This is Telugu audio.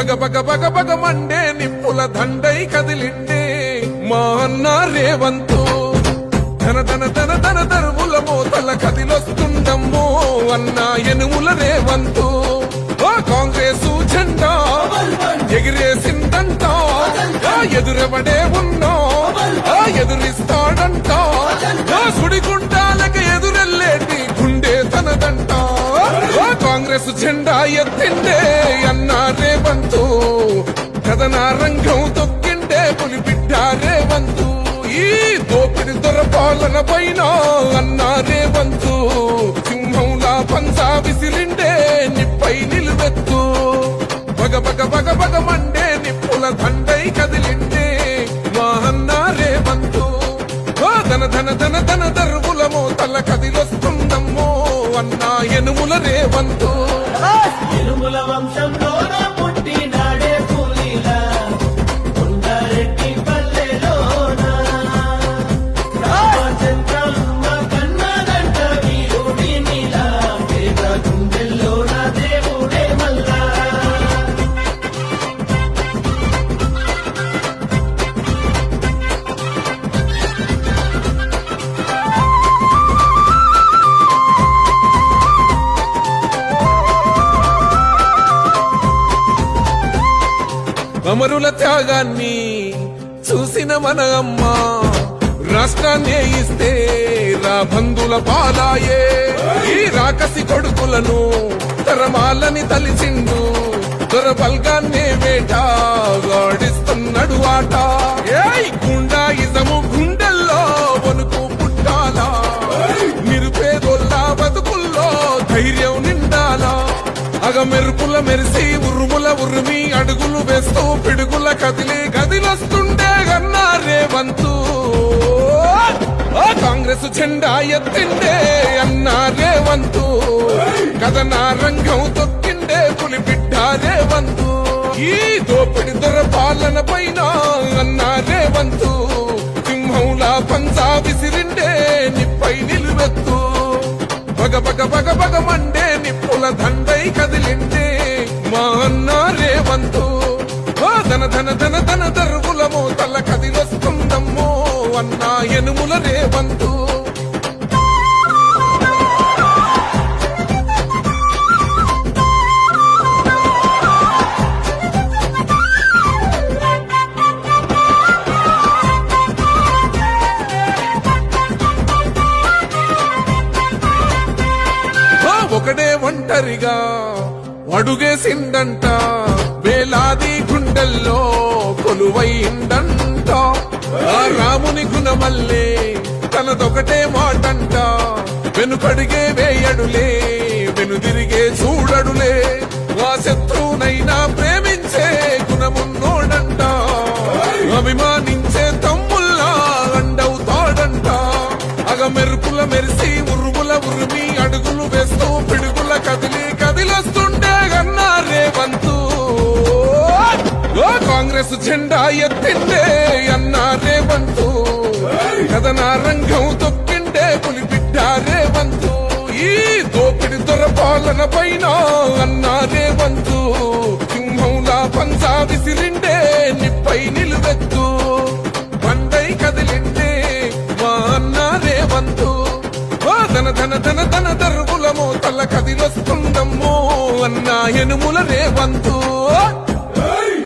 బగ బగ బగ మండే నిప్పుల దండై కదిలిండే మా అన్న రేవంతు ధన ధన ధన ధన దరువుల మోతల కదిలొస్తుందమ్మో అన్న ఎనుముల రేవంతు కాంగ్రెస్ జెండా ఎగిరేసిందంట ఎదురెవడే ఉన్నా ఎదురిస్తాడంట సుడిగుండాలకి ఎదురెల్లేటి గుండె తనదంట కాంగ్రెస్ జెండా ఎత్తిండే అన్న రేవంతు కథన రంగం తొక్కిండే పులిబిడ్డ రేవంతు ఈ దోపిడి దొరపాలన పైన అన్న రేవంతు సింహంలా పంచా విసిరిండే నిప్పై నిలువెత్తు బగ బగ బగ బగ మండే నిప్పుల దండై కదిలిండే మా అన్న రేవంతు ధన ధన ధన ధన దరువుల మోతల కదిలొస్తుందమ్మో అన్న ఎనుముల రేవంతు ఎనుముల వంశంలోన పుట్టినాడే పులిలా కొండారెడ్డి పల్లెలోన రామచంద్రమ్మ కన్నదంట వీరుడి నీలా పేద గుండెల్లోన దేవుడే మల్లా అమరుల త్యాగాన్ని చూసిన మన అమ్మ రాష్ట్రాన్ని ఇస్తే రా బంధుల పాలాయే ఈ రాకసి కొడుకులను తరమాలని తలిచిండు దొరబల్గాన్నే వేటాడిస్తున్నాడు ఆట గుండాయిజము గుండెల్లో వణుకు పుట్టాలా నిరుపేదోళ్ళ బతుకుల్లో ధైర్యం నిండాలా అగ మెరుపుల మెరిసి ఉరుముల ఉరిమి అడుగులు వేస్తూ పిడుగుల కదిలి గదిలొస్తుండే గన్నా రేవంతు కాంగ్రెస్ జెండా ఎత్తిండే అన్నా రేవంతు కథన రంగం తొక్కిండే పులిబిడ్డ రేవంతు ఈ దోపిడి దొరపాలన పైన అన్నా రేవంతు సింహంలా పంచా విసిరిండే నిప్పై నిలువెత్తు బగ బగ బగ బగ మండే నిప్పుల దండై కదిలిండే మా అన్న రేవంతు ధన ధన ధన ధన దరువుల మోతల కదిలొస్తుందమ్మో అన్న ఎనుముల రేవంతు ఒకడే ఒంటరిగా అడుగేసిందంట వేలాది గుండెల్లో కొలువైందంట ఆ రాముని గుణమల్లే తనదొకటే మాటంట వెనుకడిగే వేయడులే వెనుదిరిగే చూడడులే ఆ శత్రువునైనా ప్రేమించే గుణమున్నోడంట అభిమానించే తమ్ముల్లా అండవుతాడంట అగ మెరుపుల మెరిసి ఉరుముల ఉరిమి అడుగులు వేస్తూ పిడుగుల కదిలి కదిలొస్తుండే గన్నా రేవంతు కాంగ్రెస్ జెండా ఎత్తిండే అన్నా రేవంతు కథన రంగం తొక్కిండే పులిబిడ్డ రేవంతు ఈ దోపిడి దొరపాలన పైన అన్నా రేవంతు సింహంలా పంచా విసిరిండే నిప్పై నిలువెత్తు బండై కదిలిండే మా అన్న రేవంతు ధన ధన ధన ధన దరువుల మోతల కదిలొస్తుందమ్మో అన్న ఎనుముల రేవంతు